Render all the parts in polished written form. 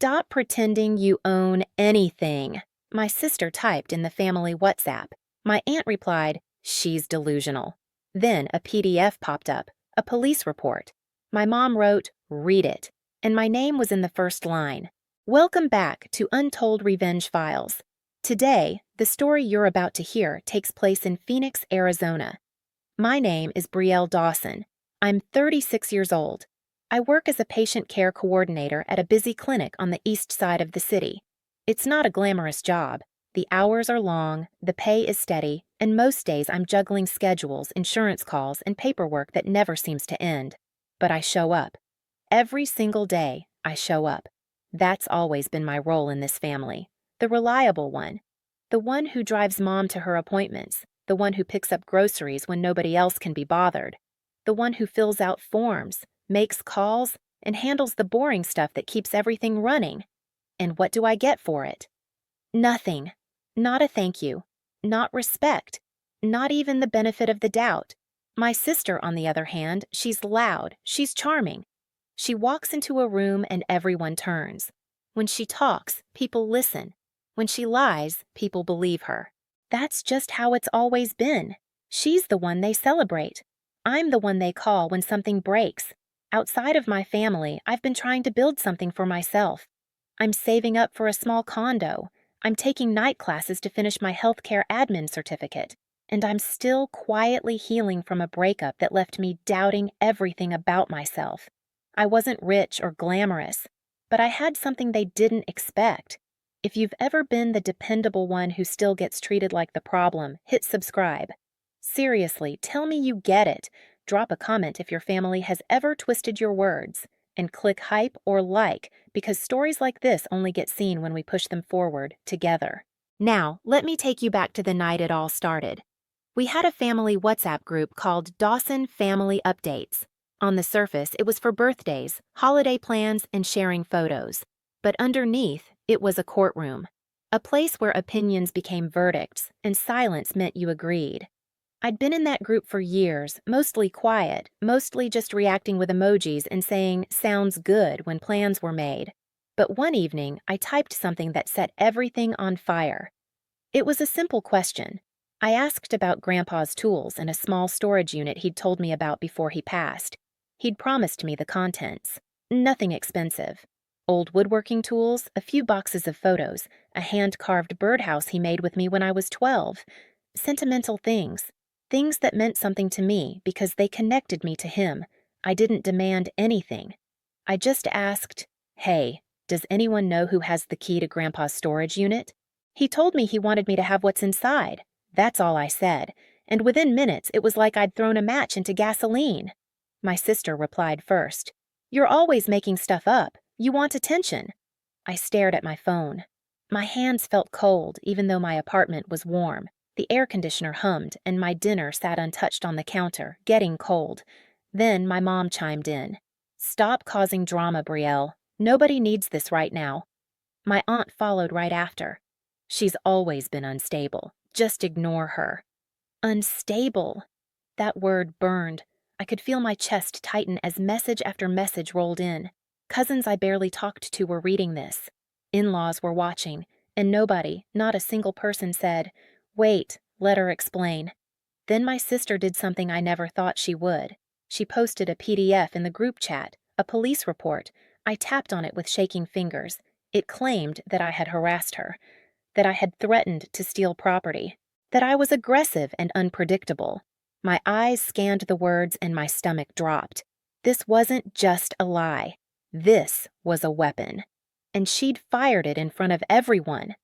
Stop pretending you own anything, my sister typed in the family WhatsApp. My aunt replied, she's delusional. Then a PDF popped up, a police report. My mom wrote, read it, and my name was in the first line. Welcome back to Untoldrevengefiles. Today, the story you're about to hear takes place in Phoenix, Arizona. My name is Brielle Dawson. I'm 36 years old. I work as a patient care coordinator at a busy clinic on the east side of the city. It's not a glamorous job. The hours are long, the pay is steady, and most days I'm juggling schedules, insurance calls, and paperwork that never seems to end. But I show up. Every single day, I show up. That's always been my role in this family. The reliable one. The one who drives mom to her appointments. The one who picks up groceries when nobody else can be bothered. The one who fills out forms, makes calls, and handles the boring stuff that keeps everything running. And what do I get for it? Nothing. Not a thank you. Not respect. Not even the benefit of the doubt. My sister, on the other hand, she's loud, she's charming. She walks into a room and everyone turns. When she talks, people listen. When she lies, people believe her. That's just how it's always been. She's the one they celebrate. I'm the one they call when something breaks. Outside of my family, I've been trying to build something for myself. I'm saving up for a small condo. I'm taking night classes to finish my healthcare admin certificate. And I'm still quietly healing from a breakup that left me doubting everything about myself. I wasn't rich or glamorous, but I had something they didn't expect. If you've ever been the dependable one who still gets treated like the problem, hit subscribe. Seriously, tell me you get it. Drop a comment if your family has ever twisted your words. And click hype or like, because stories like this only get seen when we push them forward together. Now, let me take you back to the night it all started. We had a family WhatsApp group called Dawson Family Updates. On the surface, it was for birthdays, holiday plans, and sharing photos. But underneath, it was a courtroom. A place where opinions became verdicts, and silence meant you agreed. I'd been in that group for years, mostly quiet, mostly just reacting with emojis and saying, sounds good, when plans were made. But one evening, I typed something that set everything on fire. It was a simple question. I asked about Grandpa's tools and a small storage unit he'd told me about before he passed. He'd promised me the contents. Nothing expensive. Old woodworking tools, a few boxes of photos, a hand-carved birdhouse he made with me when I was 12. Sentimental things. Things that meant something to me because they connected me to him. I didn't demand anything. I just asked, hey, does anyone know who has the key to Grandpa's storage unit? He told me he wanted me to have what's inside. That's all I said. And within minutes, it was like I'd thrown a match into gasoline. My sister replied first. You're always making stuff up. You want attention. I stared at my phone. My hands felt cold, even though my apartment was warm. The air conditioner hummed, and my dinner sat untouched on the counter, getting cold. Then my mom chimed in. Stop causing drama, Brielle. Nobody needs this right now. My aunt followed right after. She's always been unstable. Just ignore her. Unstable. That word burned. I could feel my chest tighten as message after message rolled in. Cousins I barely talked to were reading this. In-laws were watching, and nobody, not a single person said, wait, let her explain. Then my sister did something I never thought she would. She posted a PDF in the group chat, a police report. I tapped on it with shaking fingers. It claimed that I had harassed her, that I had threatened to steal property, that I was aggressive and unpredictable. My eyes scanned the words and my stomach dropped. This wasn't just a lie. This was a weapon. And she'd fired it in front of everyone.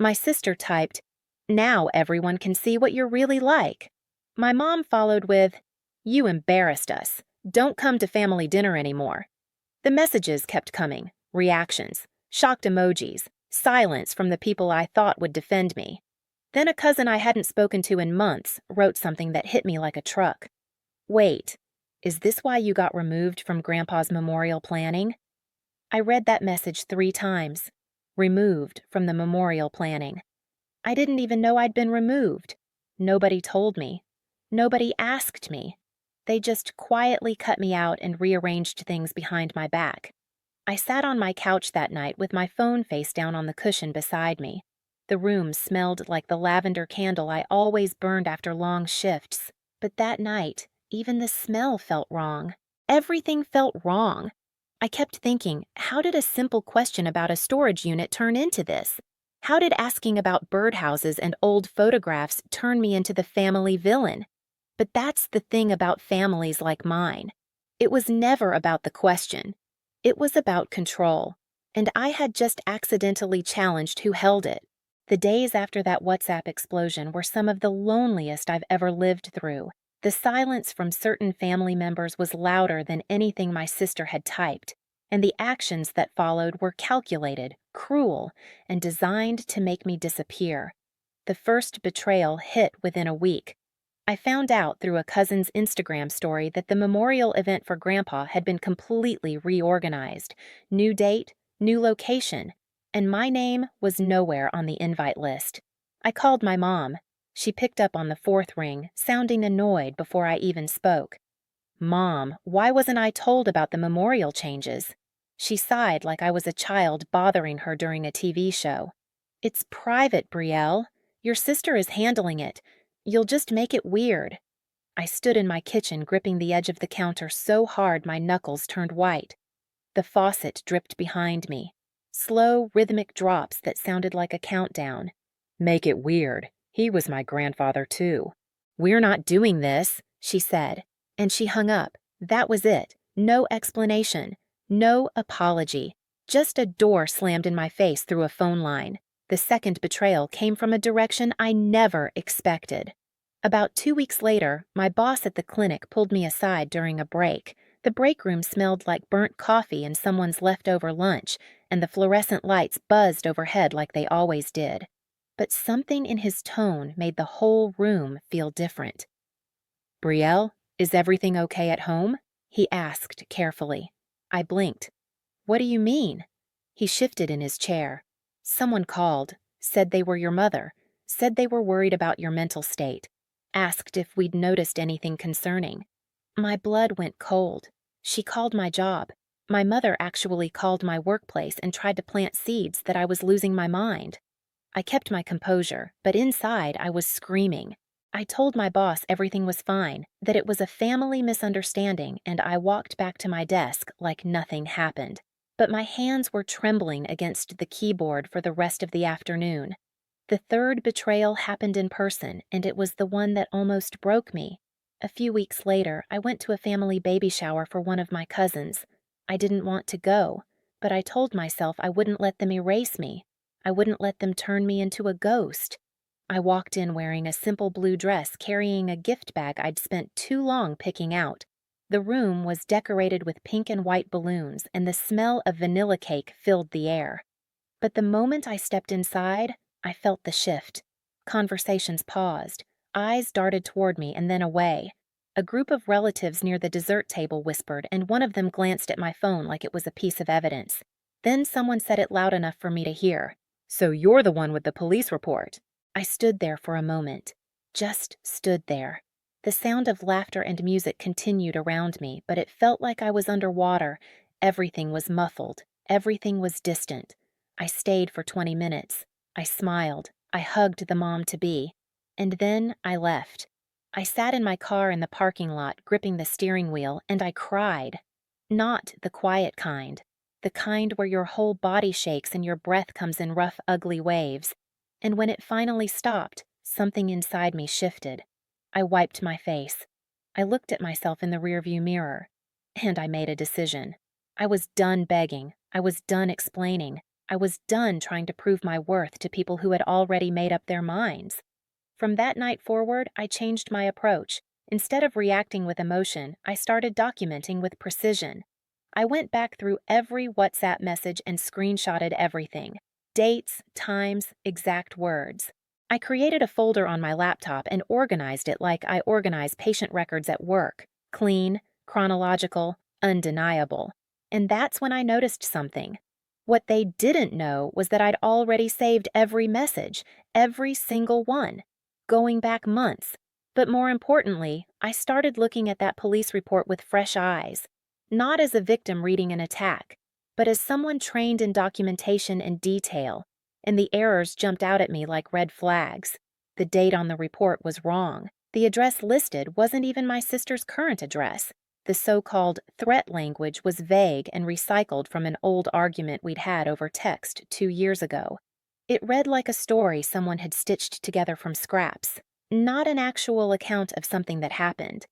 My sister typed, now everyone can see what you're really like. My mom followed with, you embarrassed us. Don't come to family dinner anymore. The messages kept coming, reactions, shocked emojis, silence from the people I thought would defend me. Then a cousin I hadn't spoken to in months wrote something that hit me like a truck. Wait, is this why you got removed from Grandpa's memorial planning? I read that message 3 times. Removed from the memorial planning. I didn't even know I'd been removed. Nobody told me. Nobody asked me. They just quietly cut me out and rearranged things behind my back. I sat on my couch that night with my phone face down on the cushion beside me. The room smelled like the lavender candle I always burned after long shifts. But that night, even the smell felt wrong. Everything felt wrong. I kept thinking, how did a simple question about a storage unit turn into this? How did asking about birdhouses and old photographs turn me into the family villain? But that's the thing about families like mine. It was never about the question. It was about control. And I had just accidentally challenged who held it. The days after that WhatsApp explosion were some of the loneliest I've ever lived through. The silence from certain family members was louder than anything my sister had typed, and the actions that followed were calculated, cruel, and designed to make me disappear. The first betrayal hit within a week. I found out through a cousin's Instagram story that the memorial event for Grandpa had been completely reorganized. New date, new location, and my name was nowhere on the invite list. I called my mom. She picked up on the fourth ring, sounding annoyed before I even spoke. "Mom, why wasn't I told about the memorial changes?" She sighed like I was a child bothering her during a TV show. "It's private, Brielle. Your sister is handling it. You'll just make it weird." I stood in my kitchen gripping the edge of the counter so hard my knuckles turned white. The faucet dripped behind me. Slow, rhythmic drops that sounded like a countdown. "Make it weird. He was my grandfather, too." "We're not doing this," she said. And she hung up. That was it. No explanation. No apology. Just a door slammed in my face through a phone line. The second betrayal came from a direction I never expected. About 2 weeks later, my boss at the clinic pulled me aside during a break. The break room smelled like burnt coffee and someone's leftover lunch, and the fluorescent lights buzzed overhead like they always did. But something in his tone made the whole room feel different. "Brielle, is everything okay at home?" he asked carefully. I blinked. "What do you mean?" He shifted in his chair. "Someone called, said they were your mother, said they were worried about your mental state, asked if we'd noticed anything concerning." My blood went cold. She called my job. My mother actually called my workplace and tried to plant seeds that I was losing my mind. I kept my composure, but inside I was screaming. I told my boss everything was fine, that it was a family misunderstanding, and I walked back to my desk like nothing happened. But my hands were trembling against the keyboard for the rest of the afternoon. The third betrayal happened in person, and it was the one that almost broke me. A few weeks later, I went to a family baby shower for one of my cousins. I didn't want to go, but I told myself I wouldn't let them erase me. I wouldn't let them turn me into a ghost. I walked in wearing a simple blue dress, carrying a gift bag I'd spent too long picking out. The room was decorated with pink and white balloons, and the smell of vanilla cake filled the air. But the moment I stepped inside, I felt the shift. Conversations paused. Eyes darted toward me and then away. A group of relatives near the dessert table whispered, and one of them glanced at my phone like it was a piece of evidence. Then someone said it loud enough for me to hear. "So you're the one with the police report." I stood there for a moment. Just stood there. The sound of laughter and music continued around me, but it felt like I was underwater. Everything was muffled. Everything was distant. I stayed for 20 minutes. I smiled. I hugged the mom-to-be. And then I left. I sat in my car in the parking lot, gripping the steering wheel, and I cried. Not the quiet kind. The kind where your whole body shakes and your breath comes in rough, ugly waves. And when it finally stopped, something inside me shifted. I wiped my face. I looked at myself in the rearview mirror. And I made a decision. I was done begging. I was done explaining. I was done trying to prove my worth to people who had already made up their minds. From that night forward, I changed my approach. Instead of reacting with emotion, I started documenting with precision. I went back through every WhatsApp message and screenshotted everything. Dates, times, exact words. I created a folder on my laptop and organized it like I organize patient records at work. Clean, chronological, undeniable. And that's when I noticed something. What they didn't know was that I'd already saved every message, every single one, going back months. But more importantly, I started looking at that police report with fresh eyes. Not as a victim reading an attack, but as someone trained in documentation and detail, and the errors jumped out at me like red flags. The date on the report was wrong. The address listed wasn't even my sister's current address. The so-called threat language was vague and recycled from an old argument we'd had over text 2 years ago. It read like a story someone had stitched together from scraps, not an actual account of something that happened.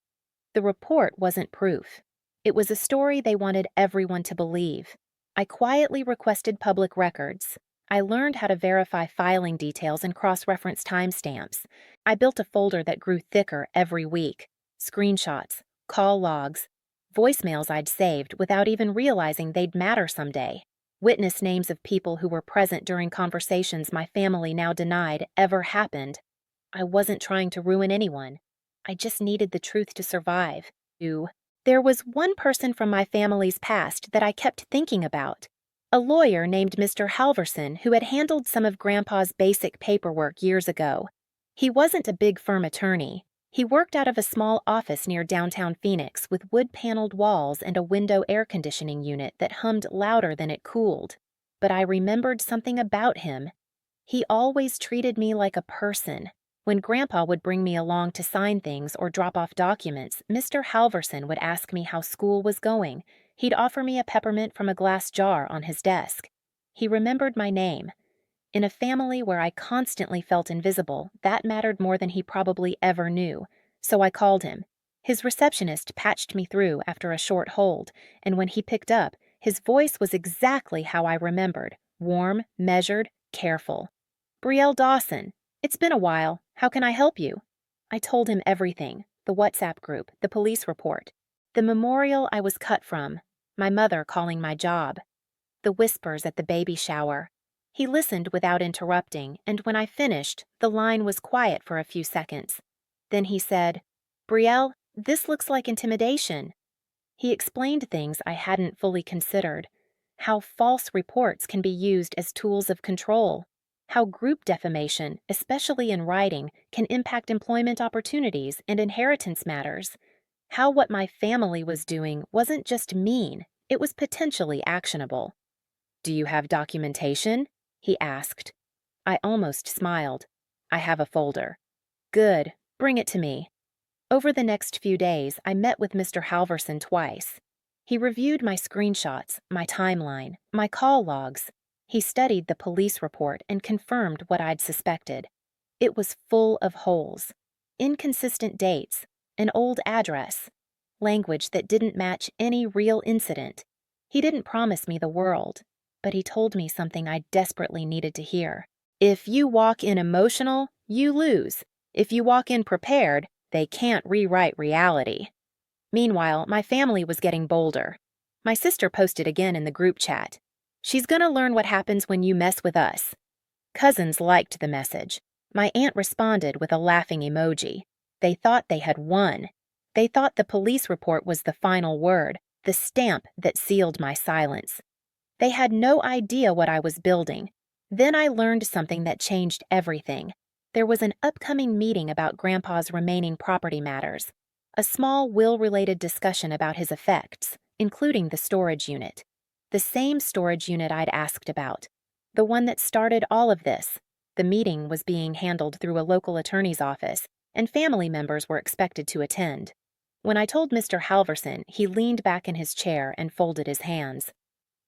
The report wasn't proof. It was a story they wanted everyone to believe. I quietly requested public records. I learned how to verify filing details and cross-reference timestamps. I built a folder that grew thicker every week. Screenshots, call logs, voicemails I'd saved without even realizing they'd matter someday. Witness names of people who were present during conversations my family now denied ever happened. I wasn't trying to ruin anyone. I just needed the truth to survive. There was one person from my family's past that I kept thinking about. A lawyer named Mr. Halverson who had handled some of Grandpa's basic paperwork years ago. He wasn't a big firm attorney. He worked out of a small office near downtown Phoenix with wood-paneled walls and a window air conditioning unit that hummed louder than it cooled. But I remembered something about him. He always treated me like a person. When Grandpa would bring me along to sign things or drop off documents, Mr. Halverson would ask me how school was going. He'd offer me a peppermint from a glass jar on his desk. He remembered my name. In a family where I constantly felt invisible, that mattered more than he probably ever knew. So I called him. His receptionist patched me through after a short hold, and when he picked up, his voice was exactly how I remembered: warm, measured, careful. "Brielle Dawson. It's been a while. How can I help you?" I told him everything: the WhatsApp group, the police report, the memorial I was cut from, my mother calling my job, the whispers at the baby shower. He listened without interrupting, and when I finished, the line was quiet for a few seconds. Then he said, "Brielle, this looks like intimidation." He explained things I hadn't fully considered: how false reports can be used as tools of control, how group defamation, especially in writing, can impact employment opportunities and inheritance matters, how what my family was doing wasn't just mean, it was potentially actionable. "Do you have documentation?" he asked. I almost smiled. "I have a folder." "Good, bring it to me." Over the next few days, I met with Mr. Halverson twice. He reviewed my screenshots, my timeline, my call logs. He studied the police report and confirmed what I'd suspected. It was full of holes, inconsistent dates, an old address, language that didn't match any real incident. He didn't promise me the world, but he told me something I desperately needed to hear. If you walk in emotional, you lose. If you walk in prepared, they can't rewrite reality. Meanwhile, my family was getting bolder. My sister posted again in the group chat. "She's gonna learn what happens when you mess with us." Cousins liked the message. My aunt responded with a laughing emoji. They thought they had won. They thought the police report was the final word, the stamp that sealed my silence. They had no idea what I was building. Then I learned something that changed everything. There was an upcoming meeting about Grandpa's remaining property matters, a small will-related discussion about his effects, including the storage unit. The same storage unit I'd asked about, the one that started all of this. The meeting was being handled through a local attorney's office, and family members were expected to attend. When I told Mr. Halverson, he leaned back in his chair and folded his hands.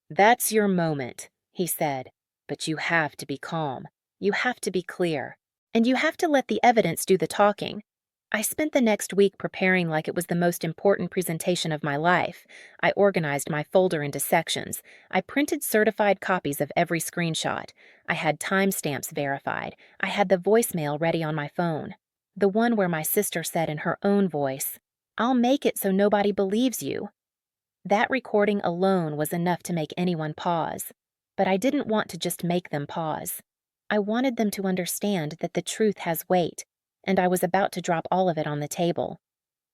"That's your moment," he said, "but you have to be calm. You have to be clear. And you have to let the evidence do the talking." I spent the next week preparing like it was the most important presentation of my life. I organized my folder into sections. I printed certified copies of every screenshot. I had timestamps verified. I had the voicemail ready on my phone. The one where my sister said in her own voice, "I'll make it so nobody believes you." That recording alone was enough to make anyone pause. But I didn't want to just make them pause. I wanted them to understand that the truth has weight, and I was about to drop all of it on the table.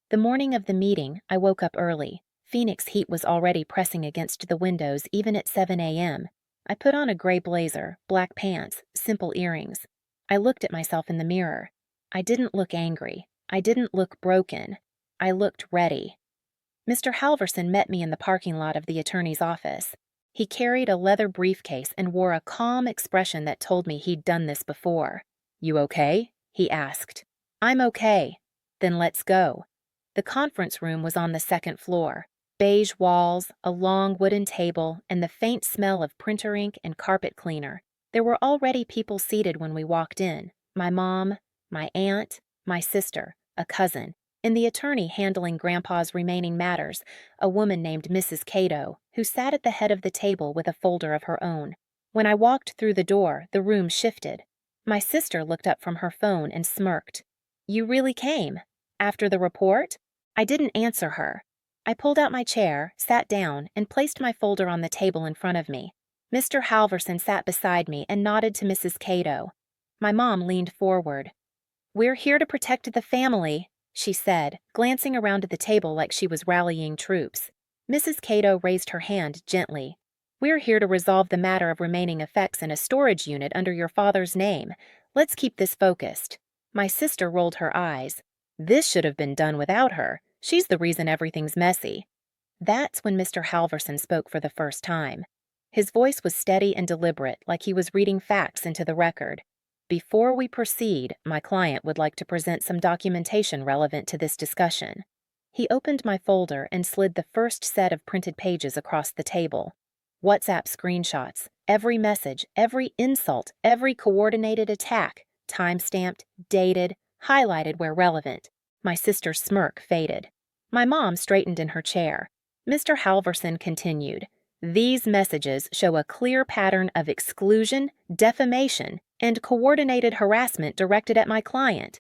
The morning of the meeting, I woke up early. Phoenix heat was already pressing against the windows even at 7 a.m. I put on a gray blazer, black pants, simple earrings. I looked at myself in the mirror. I didn't look angry. I didn't look broken. I looked ready. Mr. Halverson met me in the parking lot of the attorney's office. He carried a leather briefcase and wore a calm expression that told me he'd done this before. "You okay?" he asked. "I'm okay." "Then let's go." The conference room was on the second floor. Beige walls, a long wooden table, and the faint smell of printer ink and carpet cleaner. There were already people seated when we walked in. My mom, my aunt, my sister, a cousin, and the attorney handling Grandpa's remaining matters, a woman named Mrs. Cato, who sat at the head of the table with a folder of her own. When I walked through the door, the room shifted. My sister looked up from her phone and smirked. "You really came? After the report?" I didn't answer her. I pulled out my chair, sat down, and placed my folder on the table in front of me. Mr. Halverson sat beside me and nodded to Mrs. Cato. My mom leaned forward. "We're here to protect the family," she said, glancing around at the table like she was rallying troops. Mrs. Cato raised her hand gently. "We're here to resolve the matter of remaining effects in a storage unit under your father's name. Let's keep this focused." My sister rolled her eyes. "This should have been done without her. She's the reason everything's messy." That's when Mr. Halverson spoke for the first time. His voice was steady and deliberate, like he was reading facts into the record. "Before we proceed, my client would like to present some documentation relevant to this discussion." He opened my folder and slid the first set of printed pages across the table. WhatsApp screenshots, every message, every insult, every coordinated attack, time-stamped, dated, highlighted where relevant. My sister's smirk faded. My mom straightened in her chair. Mr. Halverson continued, "These messages show a clear pattern of exclusion, defamation, and coordinated harassment directed at my client.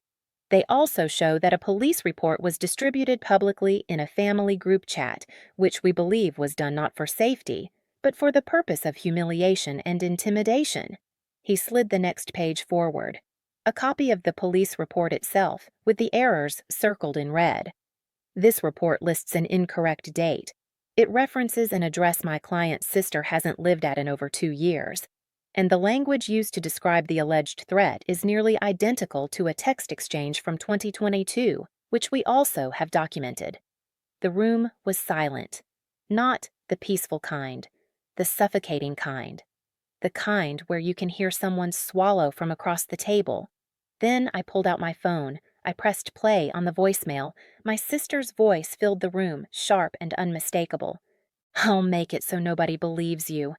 They also show that a police report was distributed publicly in a family group chat, which we believe was done not for safety, but for the purpose of humiliation and intimidation." He slid the next page forward. A copy of the police report itself, with the errors circled in red. "This report lists an incorrect date. It references an address my client's sister hasn't lived at in over 2 years. And the language used to describe the alleged threat is nearly identical to a text exchange from 2022, which we also have documented." The room was silent. Not the peaceful kind, the suffocating kind. The kind where you can hear someone swallow from across the table. Then I pulled out my phone. I pressed play on the voicemail. My sister's voice filled the room, sharp and unmistakable. "I'll make it so nobody believes you."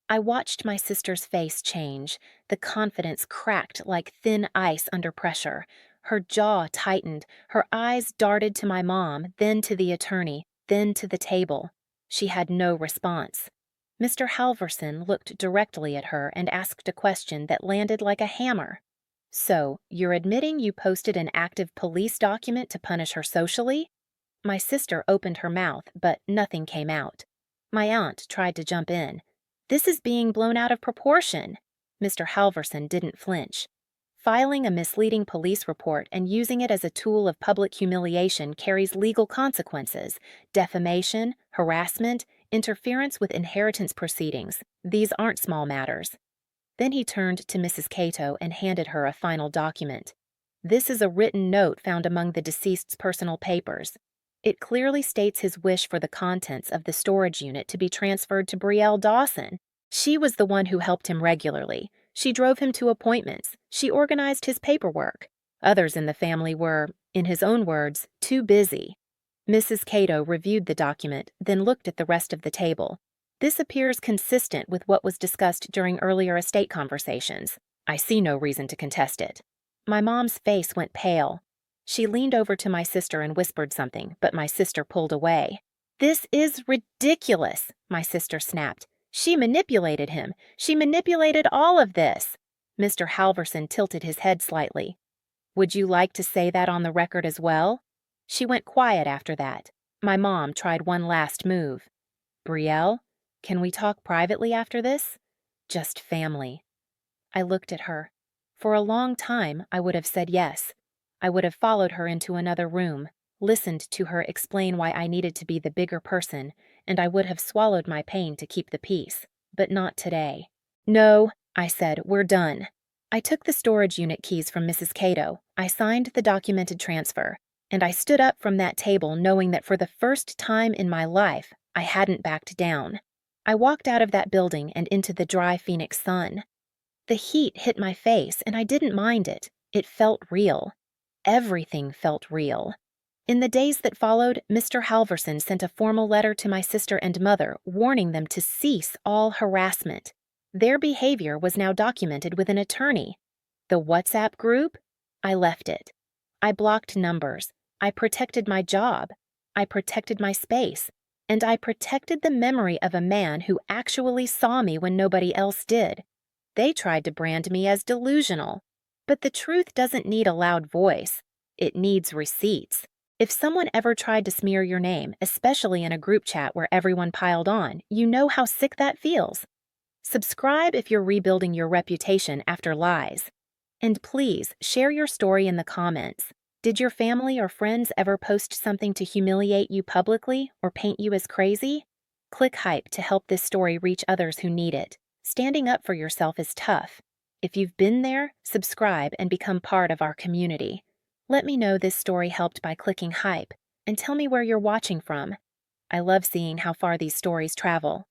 I watched my sister's face change. The confidence cracked like thin ice under pressure. Her jaw tightened. Her eyes darted to my mom, then to the attorney, then to the table. She had no response. Mr. Halverson looked directly at her and asked a question that landed like a hammer. "So, you're admitting you posted an active police document to punish her socially?" My sister opened her mouth, but nothing came out. My aunt tried to jump in. "This is being blown out of proportion." Mr. Halverson didn't flinch. "Filing a misleading police report and using it as a tool of public humiliation carries legal consequences: defamation, harassment, interference with inheritance proceedings. These aren't small matters." Then he turned to Mrs. Cato and handed her a final document. "This is a written note found among the deceased's personal papers. It clearly states his wish for the contents of the storage unit to be transferred to Brielle Dawson. She was the one who helped him regularly. She drove him to appointments. She organized his paperwork. Others in the family were, in his own words, too busy." Mrs. Cato reviewed the document, then looked at the rest of the table. "This appears consistent with what was discussed during earlier estate conversations. I see no reason to contest it." My mom's face went pale. She leaned over to my sister and whispered something, but my sister pulled away. "This is ridiculous," my sister snapped. "She manipulated him. She manipulated all of this." Mr. Halverson tilted his head slightly. "Would you like to say that on the record as well?" She went quiet after that. My mom tried one last move. "Brielle, can we talk privately after this? Just family." I looked at her. For a long time, I would have said yes. I would have followed her into another room, listened to her explain why I needed to be the bigger person, and I would have swallowed my pain to keep the peace. But not today. "No," I said, "we're done." I took the storage unit keys from Mrs. Cato. I signed the documented transfer, and I stood up from that table knowing that for the first time in my life, I hadn't backed down. I walked out of that building and into the dry Phoenix sun. The heat hit my face, and I didn't mind it. It felt real. Everything felt real. In the days that followed, Mr. Halverson sent a formal letter to my sister and mother warning them to cease all harassment. Their behavior was now documented with an attorney. The WhatsApp group? I left it. I blocked numbers. I protected my job. I protected my space. And I protected the memory of a man who actually saw me when nobody else did. They tried to brand me as delusional. But the truth doesn't need a loud voice. It needs receipts. If someone ever tried to smear your name, especially in a group chat where everyone piled on, you know how sick that feels. Subscribe if you're rebuilding your reputation after lies. And please, share your story in the comments. Did your family or friends ever post something to humiliate you publicly or paint you as crazy? Click hype to help this story reach others who need it. Standing up for yourself is tough. If you've been there, subscribe and become part of our community. Let me know this story helped by clicking hype, and tell me where you're watching from. I love seeing how far these stories travel.